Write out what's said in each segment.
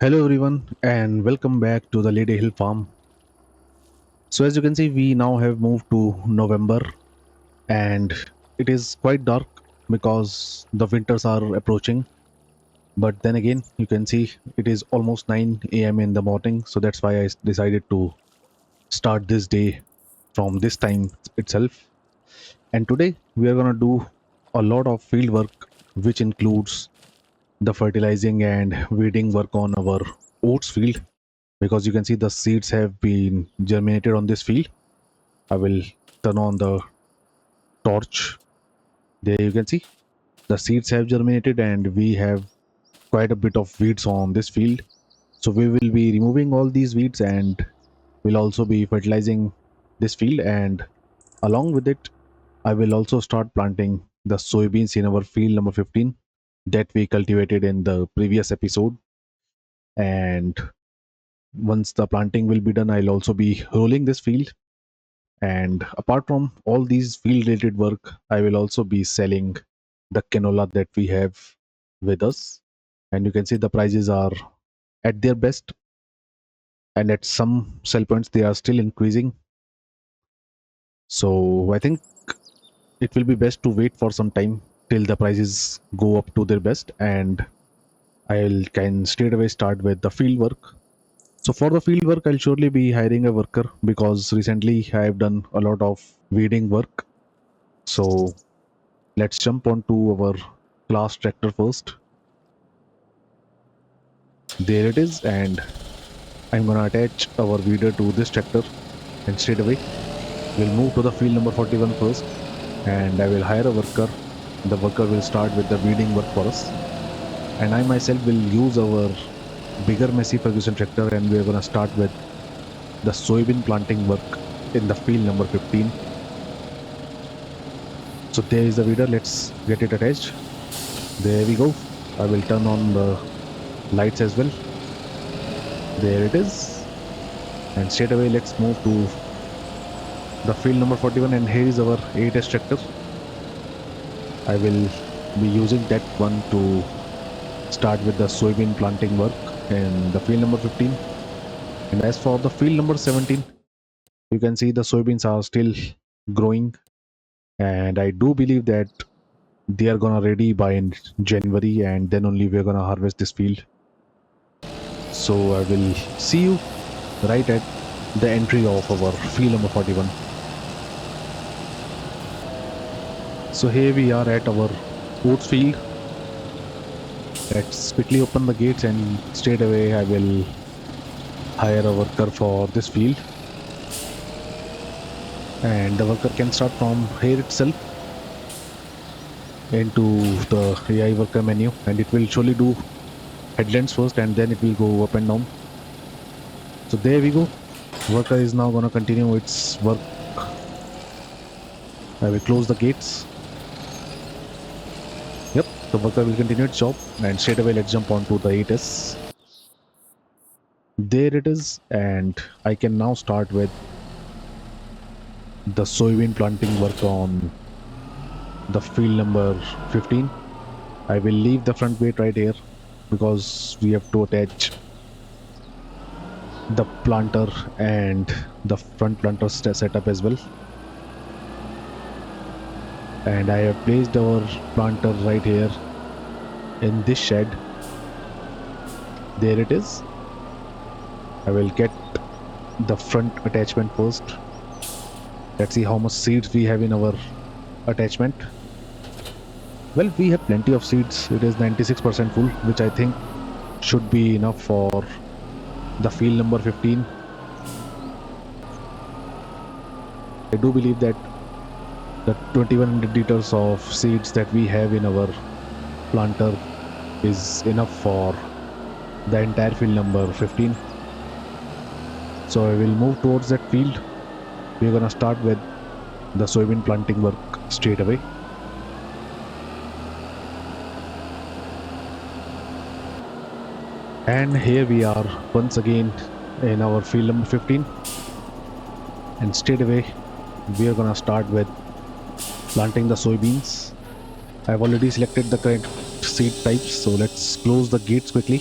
Hello everyone and welcome back to the Ladyhill farm. So as you can see we now have moved to November and it is quite dark because the winters are approaching, but then again you can see it is almost 9 a.m. in the morning, so that's why I decided to start this day from this time itself. And today we are going to do a lot of field work, which includes the fertilizing and weeding work on our oats field, because you can see the seeds have been germinated on this field. I will turn on the torch. There you can see the seeds have germinated and we have quite a bit of weeds on this field. So we will be removing all these weeds and will also be fertilizing this field, and along with it I will also start planting the soybeans in our field number 15 that we cultivated in the previous episode. And once the planting will be done, I'll also be rolling this field. And apart from all these field related work, I will also be selling the canola that we have with us. And you can see the prices are at their best, and at some sell points they are still increasing. So I think it will be best to wait for some time till the prices go up to their best, and I'll can straight away start with the field work. So for the field work, I'll surely be hiring a worker because recently I have done a lot of weeding work. So let's jump onto our class tractor first. There it is, and I'm gonna attach our weeder to this tractor, and straight away we'll move to the field number 41 first, and I will hire a worker. The worker will start with the weeding work for us, and I myself will use our bigger Massey Ferguson tractor, and we're gonna start with the soybean planting work in the field number 15. So there is the weeder. Let's get it attached. There we go. I will turn on the lights as well. There it is. And straight away let's move to the field number 41, and here is our 8S tractor. I will be using that one to start with the soybean planting work in the field number 15. And as for the field number 17, you can see the soybeans are still growing, and I do believe that they are gonna ready by in January, and then only we're gonna harvest this field. So I will see you right at the entry of our field number 41. So here we are at our oats field. Let's quickly open the gates, and straight away I will hire a worker for this field. And the worker can start from here itself into the AI worker menu, and it will surely do headlands first and then it will go up and down. So there we go. Worker is now gonna continue its work. I will close the gates. Yep, the worker will continue its job, and straight away let's jump onto the 8S. There it is, and I can now start with the soybean planting work on the field number 15. I will leave the front gate right here because we have to attach the planter and the front planter setup as well. And I have placed our planter right here in this shed. There it is. I will get the front attachment first. Let's see how much seeds we have in our attachment. Well, we have plenty of seeds. It is 96% full, which I think should be enough for the field number 15. I do believe that the 2100 liters of seeds that we have in our planter is enough for the entire field number 15. So I will move towards that field. We're gonna start with the soybean planting work straight away. And here we are once again in our field number 15, and straight away we are gonna start with planting the soybeans. I've already selected the correct seed types, so let's close the gates quickly.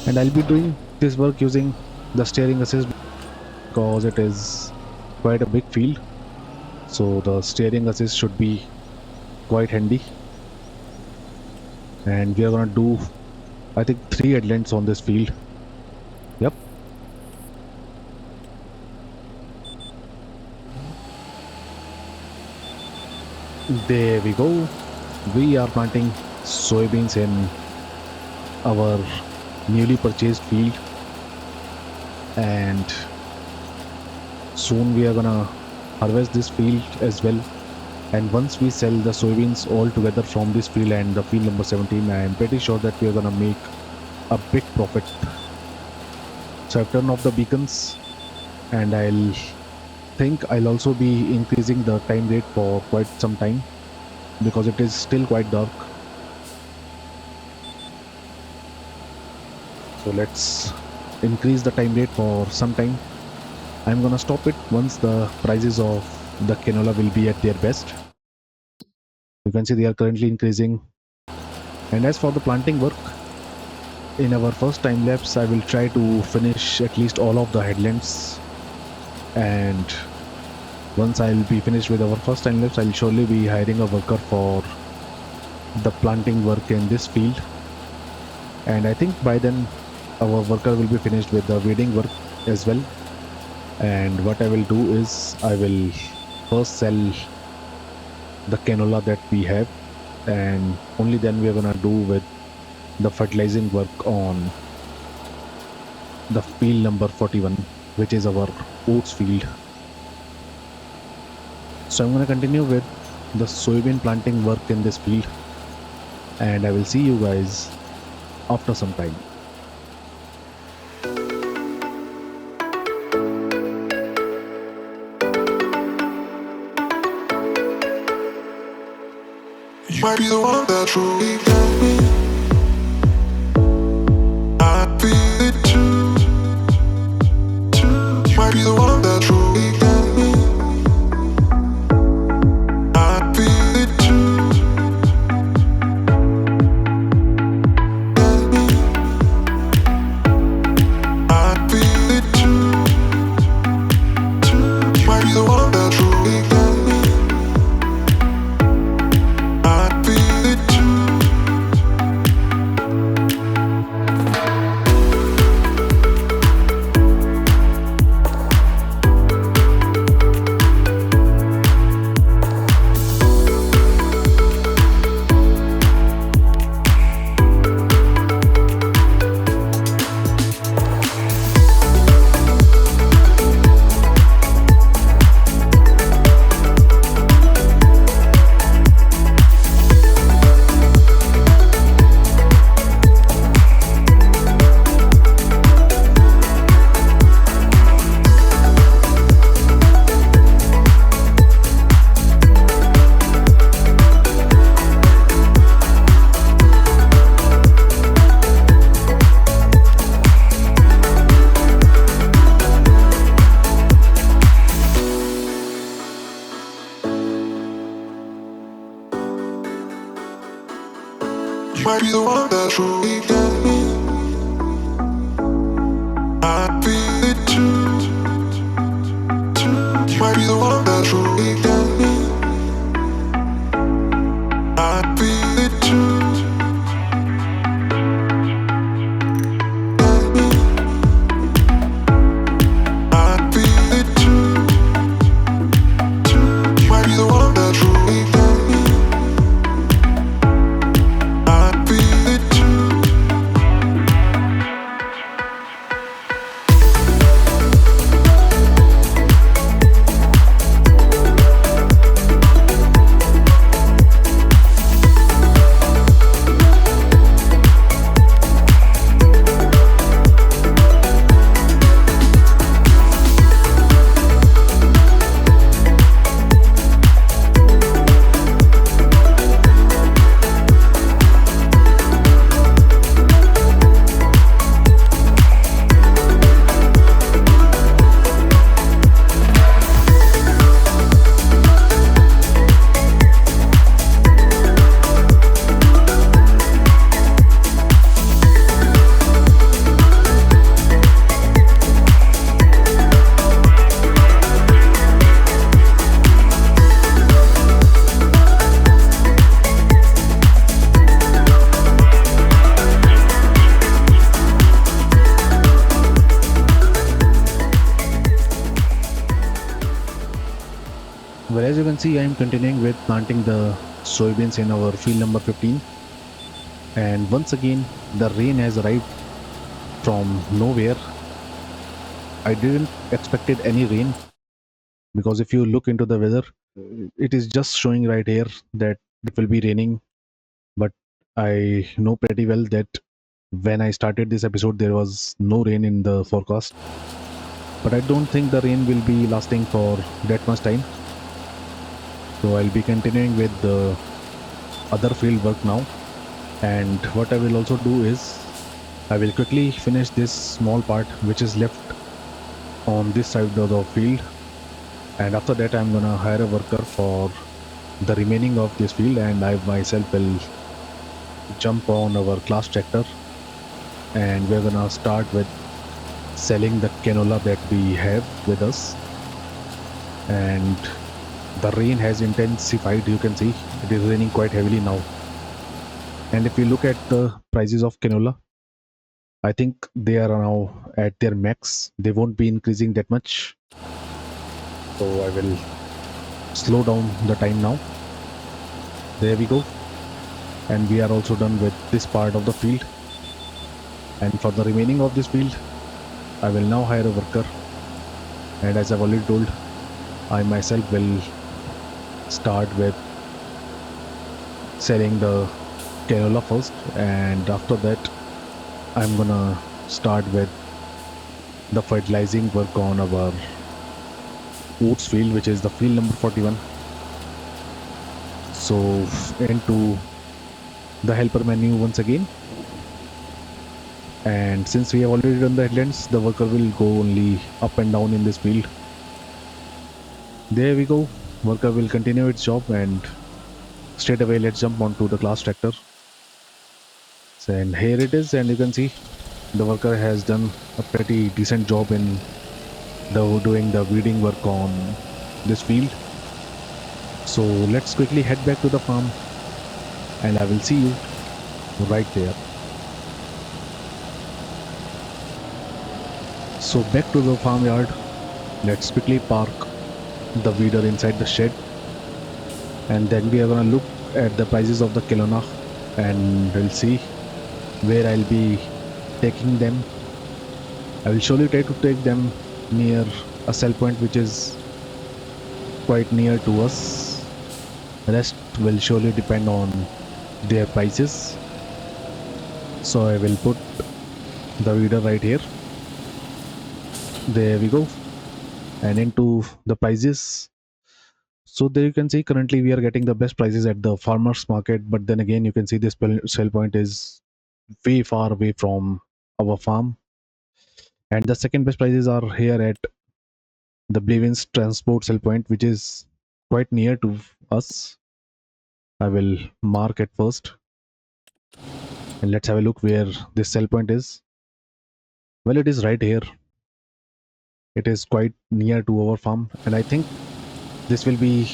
And I'll be doing this work using the steering assist because it is quite a big field. So the steering assist should be quite handy. And we are gonna do, I think, 3 headlands on this field. Yep, there we go. We are planting soybeans in our newly purchased field, and soon we are gonna harvest this field as well. And once we sell the soybeans all together from this field and the field number 17, I am pretty sure that we are gonna make a big profit. So I've turned off the beacons, and I'll think I'll also be increasing the time rate for quite some time because it is still quite dark. So let's increase the time rate for some time. I'm gonna stop it once the prices of the canola will be at their best. You can see they are currently increasing. And as for the planting work, in our first time lapse, I will try to finish at least all of the headlands. And once I'll be finished with our first time lapse, I'll surely be hiring a worker for the planting work in this field. And I think by then our worker will be finished with the weeding work as well. And what I will do is I will first sell the canola that we have, and only then we are gonna do with the fertilizing work on the field number 41, which is our oats field. So I'm gonna continue with the soybean planting work in this field, and I will see you guys after some time. You might be the one that truly got me. I feel it too. You might be the one that truly got me. I feel it too. Got me. I feel it too. You might be the one that truly got me. I feel it too. You might be the one that truly got me. I feel it too. You might be the one that truly got me. I feel it too. Got me. I feel it too. You might be the one that truly got me. I feel it too. as you can see, I am continuing with planting the soybeans in our field number 15. And once again, the rain has arrived from nowhere. I didn't expected any rain because if you look into the weather, it is just showing right here that it will be raining. But I know pretty well that when I started this episode, there was no rain in the forecast. But I don't think the rain will be lasting for that much time. So I'll be continuing with the other field work now. And what I will also do is I will quickly finish this small part which is left on this side of the field. And after that, I'm gonna hire a worker for the remaining of this field, and I myself will jump on our class tractor and we're gonna start with selling the canola that we have with us. And the rain has intensified, you can see it is raining quite heavily now. And if you look at the prices of canola, I think they are now at their max. They won't be increasing that much. So I will slow down the time now. There we go. And we are also done with this part of the field. And for the remaining of this field, I will now hire a worker. And as I've already told, I myself will start with selling the canola first, and after that I'm gonna start with the fertilizing work on our oats field, which is the field number 41. So into the helper menu once again, and since we have already done the headlands, the worker will go only up and down in this field. There we go. Worker will continue its job, and straight away let's jump onto the class tractor. So, and here it is, and you can see the worker has done a pretty decent job in doing the weeding work on this field. So let's quickly head back to the farm, and I will see you right there. So back to the farmyard. Let's quickly park the weeder inside the shed, and then we are gonna look at the prices of the canola, and we'll see where I'll be taking them. I will surely try to take them near a sell point which is quite near to us. Rest will surely depend on their prices. So I will put the weeder right here. There we go. And into the prices. So there you can see currently we are getting the best prices at the farmers market, but then again you can see this sell point is way far away from our farm, and the second best prices are here at the Blevins transport sell point, which is quite near to us. I will mark it first, and let's have a look where this sell point is. Well, it is right here. It is quite near to our farm, and I think this will be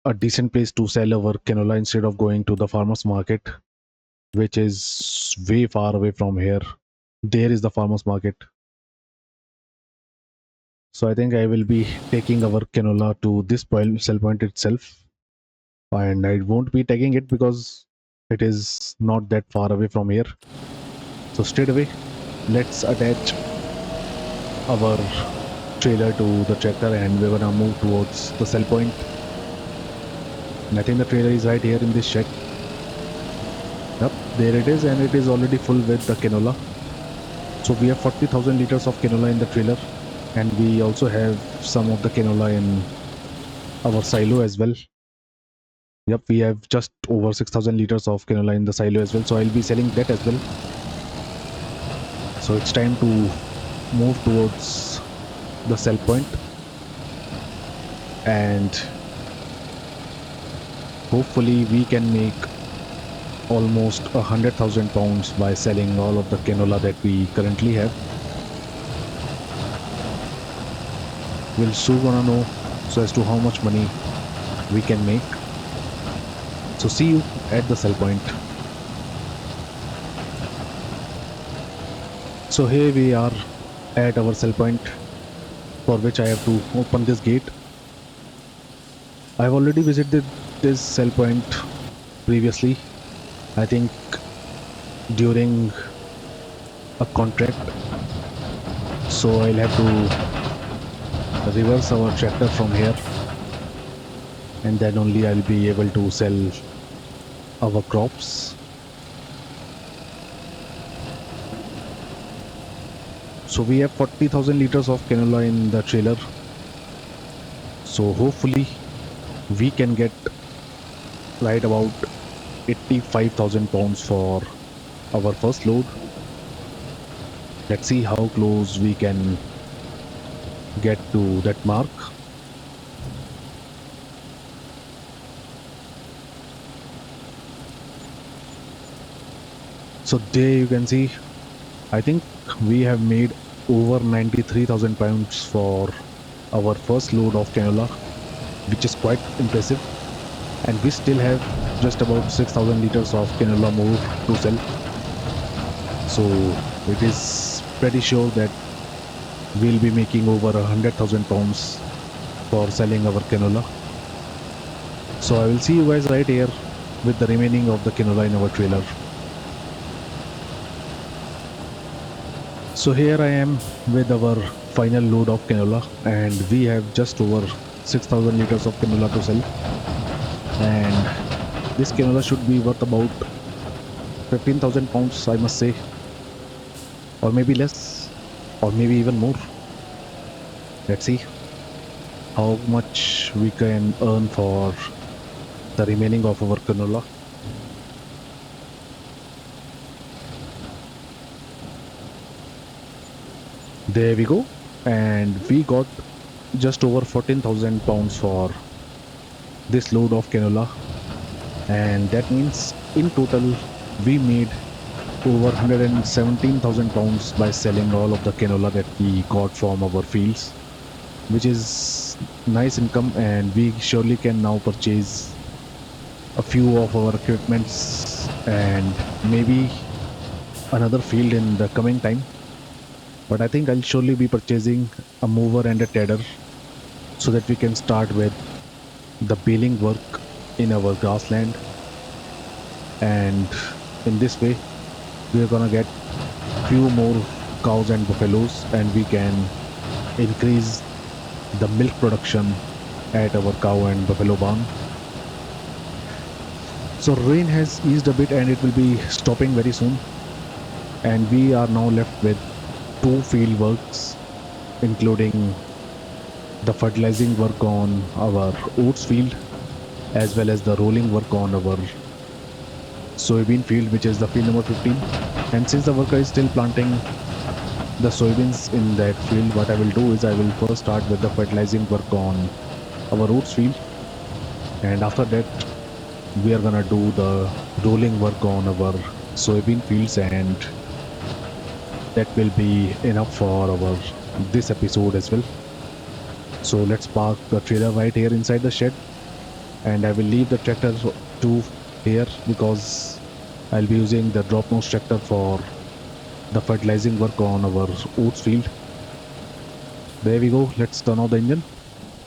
a decent place to sell our canola instead of going to the farmers market, which is way far away from here. There is the farmers market. So I think I will be taking our canola to this sell point itself, and I won't be taking it because it is not that far away from here. So straight away, let's attach our trailer to the tractor, and we're gonna move towards the sell point. And I think the trailer is right here in this shed. Yep, there it is, and it is already full with the canola. So we have 40,000 liters of canola in the trailer, and we also have some of the canola in our silo as well. Yep, we have just over 6,000 liters of canola in the silo as well, so I'll be selling that as well. So it's time to move towards the sell point, and hopefully we can make almost 100,000 pounds by selling all of the canola that we currently have. We'll soon gonna know so as to how much money we can make. So see you at the sell point. So here we are at our sell point, for which I have to open this gate. I've already visited this sell point previously. I think during a contract. So I'll have to reverse our tractor from here, and then only I'll be able to sell our crops. So we have 40,000 liters of canola in the trailer. So hopefully we can get right about 85,000 pounds for our first load. Let's see how close we can get to that mark. So there you can see, I think we have made over 93,000 pounds for our first load of canola, which is quite impressive. And we still have just about 6,000 liters of canola more to sell. So it is pretty sure that we'll be making over 100,000 pounds for selling our canola. So I will see you guys right here with the remaining of the canola in our trailer. So here I am with our final load of canola, and we have just over 6,000 liters of canola to sell. And this canola should be worth about 15,000 pounds, I must say, or maybe less, or maybe even more. Let's see how much we can earn for the remaining of our canola. There we go, and we got just over 14,000 pounds for this load of canola, and that means in total we made over 117,000 pounds by selling all of the canola that we got from our fields, which is nice income. And we surely can now purchase a few of our equipments and maybe another field in the coming time. But I think I'll surely be purchasing a mower and a tedder so that we can start with the baling work in our grassland. And in this way we're gonna get few more cows and buffaloes, and we can increase the milk production at our cow and buffalo barn. So rain has eased a bit and it will be stopping very soon, and we are now left with two field works, including the fertilizing work on our oats field as well as the rolling work on our soybean field, which is the field number 15. And since the worker is still planting the soybeans in that field, what I will do is I will first start with the fertilizing work on our oats field, and after that we are gonna do the rolling work on our soybean fields, and that will be enough for our this episode as well. So let's park the trailer right here inside the shed, and I will leave the tractor to here because I'll be using the drop nose tractor for the fertilizing work on our oats field. There we go. Let's turn off the engine,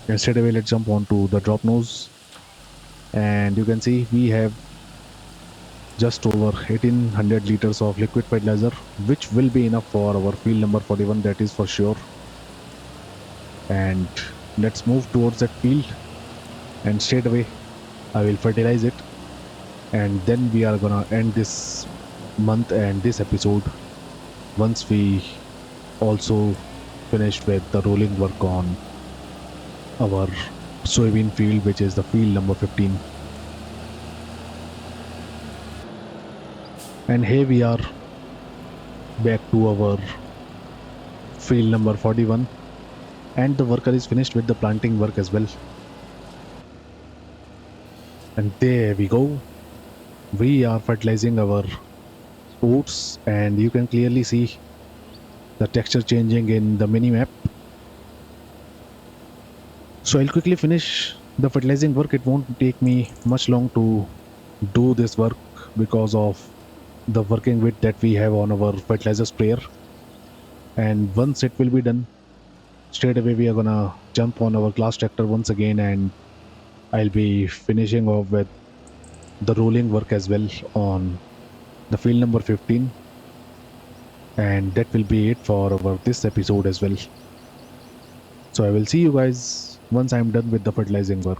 and straight away let's jump onto the drop nose. And you can see we have just over 1800 liters of liquid fertilizer, which will be enough for our field number 41, that is for sure. And let's move towards that field, and straight away I will fertilize it, and then we are gonna end this month and this episode once we also finished with the rolling work on our soybean field, which is the field number 15. And here we are back to our field number 41, and the worker is finished with the planting work as well. And there we go, we are fertilizing our oats, and you can clearly see the texture changing in the mini map. So I'll quickly finish the fertilizing work. It won't take me much long to do this work because of the working width that we have on our fertilizer sprayer. And once it will be done, straight away we are gonna jump on our glass tractor once again and I'll be finishing off with the rolling work as well on the field number 15, and that will be it for our this episode as well. So I will see you guys once I'm done with the fertilizing work.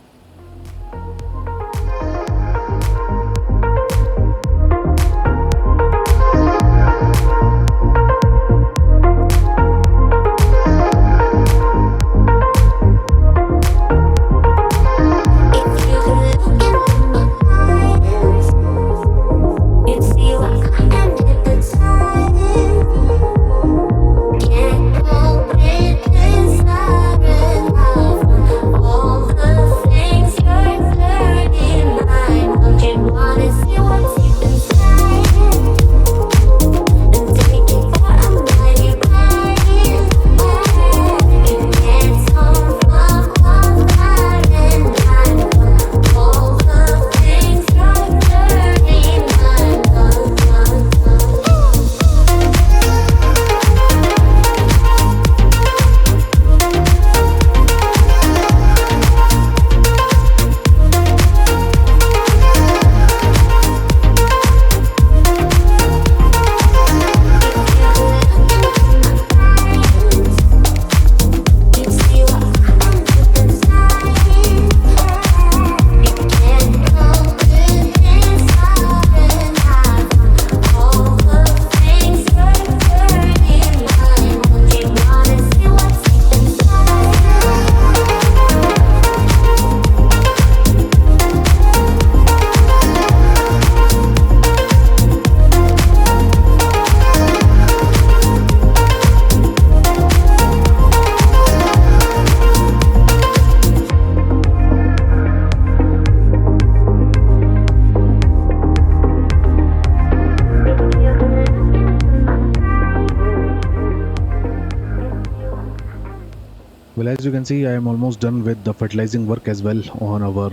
Well, as you can see, I am almost done with the fertilizing work as well on our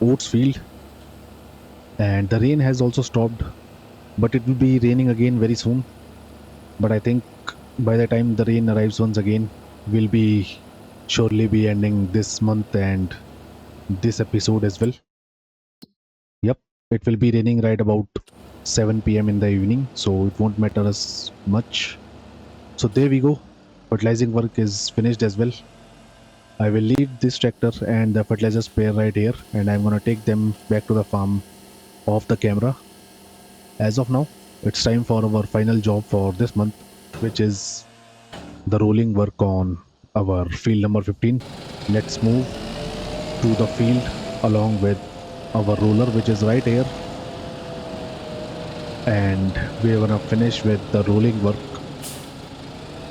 oats field, and the rain has also stopped, but it will be raining again very soon. But I think by the time the rain arrives once again, we'll be surely be ending this month and this episode as well. Yep, it will be raining right about 7 p.m. in the evening, so it won't matter us much. So there we go. Fertilizing work is finished as well. I will leave this tractor and the fertilizer sprayer right here, and I'm gonna take them back to the farm off the camera. As of now, it's time for our final job for this month, which is the rolling work on our field number 15. Let's move to the field along with our roller, which is right here, and we're gonna finish with the rolling work,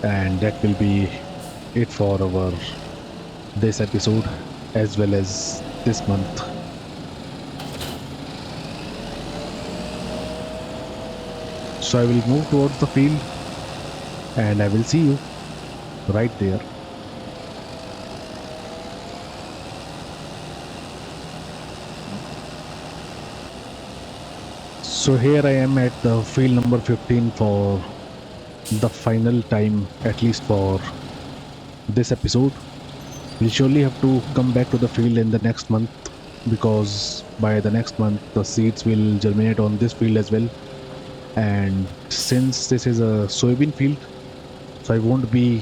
and that will be it for our this episode as well as this month. So I will move towards the field and I will see you right there. So here I am at the field number 15 for the final time, at least for this episode. We'll surely have to come back to the field in the next month, because by the next month the seeds will germinate on this field as well. And since this is a soybean field, so I won't be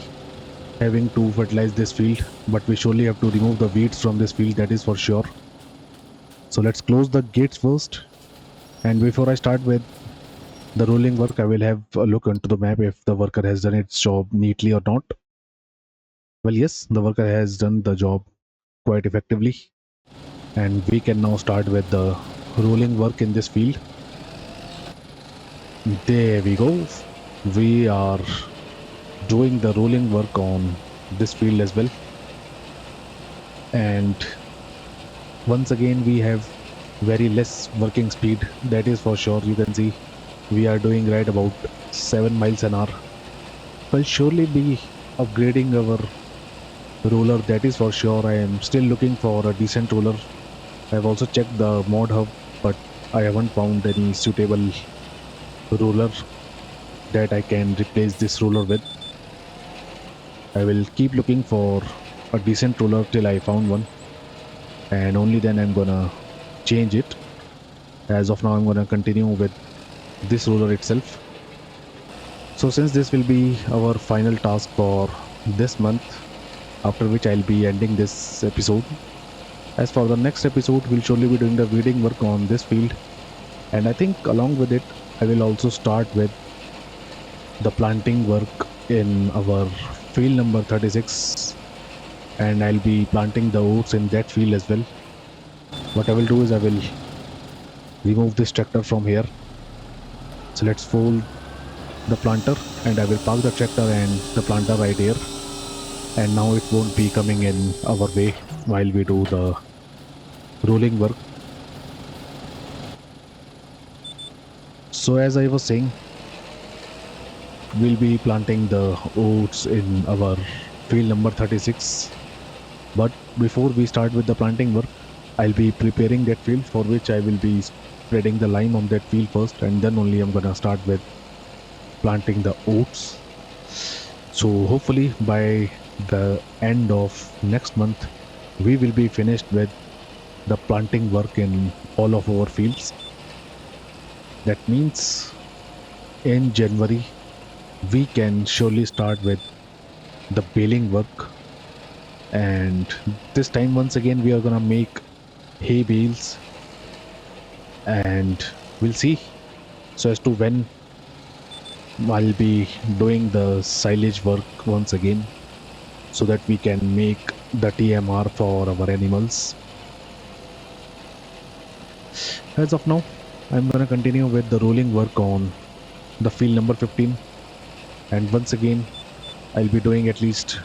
having to fertilize this field, but we surely have to remove the weeds from this field, that is for sure. So let's close the gates first, and before I start with the rolling work, I will have a look into the map if the worker has done its job neatly or not. Well, yes, the worker has done the job quite effectively, and we can now start with the rolling work in this field. There we go. We are doing the rolling work on this field as well, and once again we have very less working speed, that is for sure. You can see we are doing right about 7 miles an hour. We'll surely be upgrading our roller, that is for sure. I am still looking for a decent roller. I've also checked the mod hub, but I haven't found any suitable roller that I can replace this roller with. I will keep looking for a decent roller till I found one. and only then I'm gonna change it. As of now, I'm gonna continue with this roller itself. So since this will be our final task for this month, after which I'll be ending this episode. As for the next episode, we'll surely be doing the weeding work on this field, and I think along with it, I will also start with the planting work in our field number 36, and I'll be planting the oats in that field as well. What I will do is I will remove this tractor from here. So let's fold the planter, and I will park the tractor and the planter right here. And now it won't be coming in our way while we do the rolling work. So as I was saying, we'll be planting the oats in our field number 36. But before we start with the planting work, I'll be preparing that field, for which I will be spreading the lime on that field first, and then only I'm gonna start with planting the oats. So hopefully by the end of next month, we will be finished with the planting work in all of our fields. That means in January, we can surely start with the baling work. And this time, once again, we are gonna make hay bales, and we'll see so as to when I'll be doing the silage work once again, so that we can make the TMR for our animals. As of now, I'm gonna continue with the rolling work on the field number 15, and once again I'll be doing at least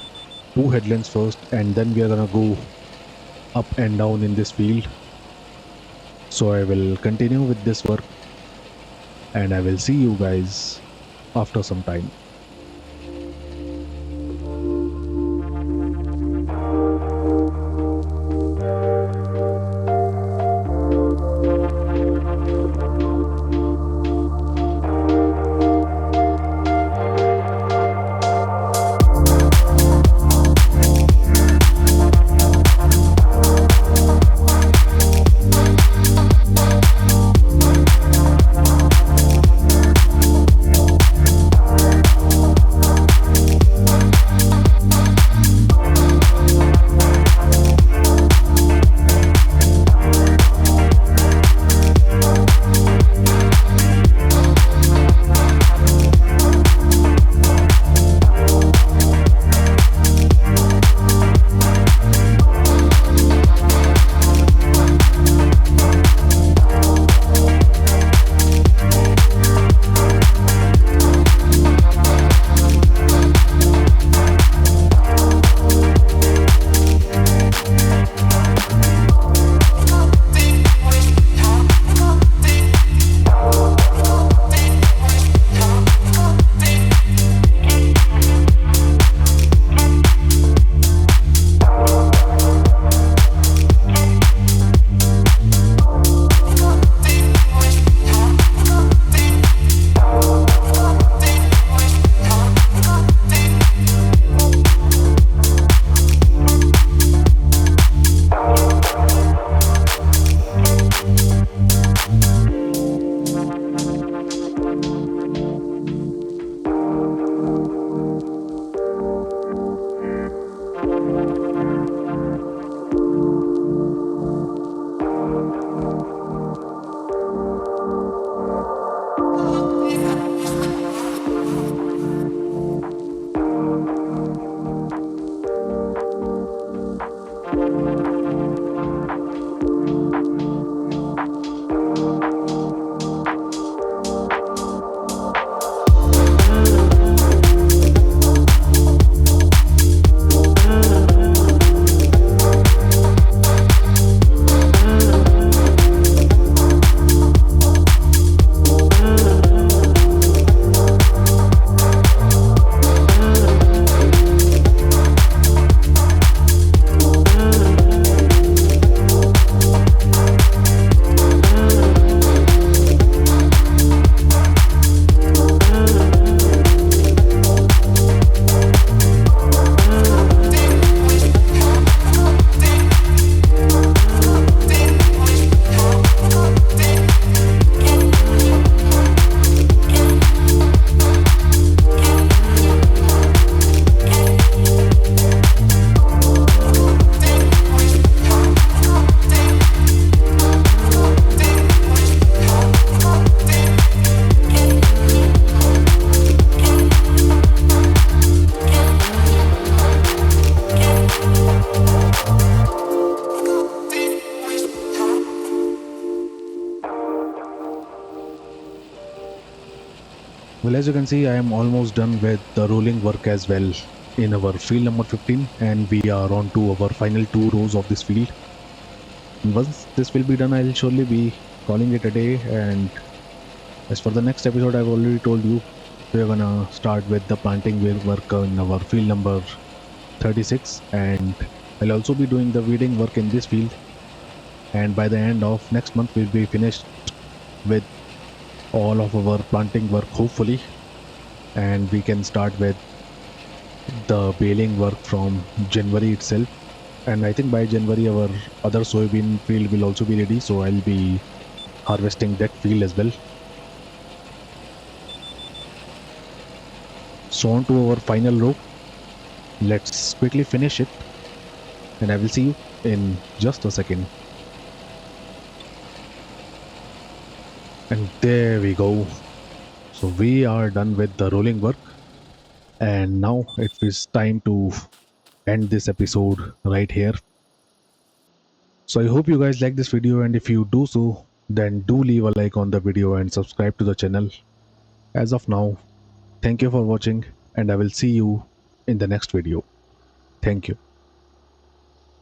2 headlands first, and then we are gonna go up and down in this field. So I will continue with this work, and I will see you guys after some time. Well, as you can see, I am almost done with the rolling work as well in our field number 15, and we are on to our final 2 rows of this field. And once this will be done, I'll surely be calling it a day. And as for the next episode, I've already told you we're gonna start with the planting work in our field number 36, and I'll also be doing the weeding work in this field. And by the end of next month, we'll be finished with all of our planting work, hopefully, and we can start with the baling work from January itself. And I think by January, our other soybean field will also be ready, so I'll be harvesting that field as well. So, on to our final row. Let's quickly finish it, and I will see you in just a second. And there we go. So, we are done with the rolling work, and now it is time to end this episode right here. So I hope you guys like this video, and if you do so, then do leave a like on the video and subscribe to the channel. As of now, thank you for watching, and I will see you in the next video. Thank you.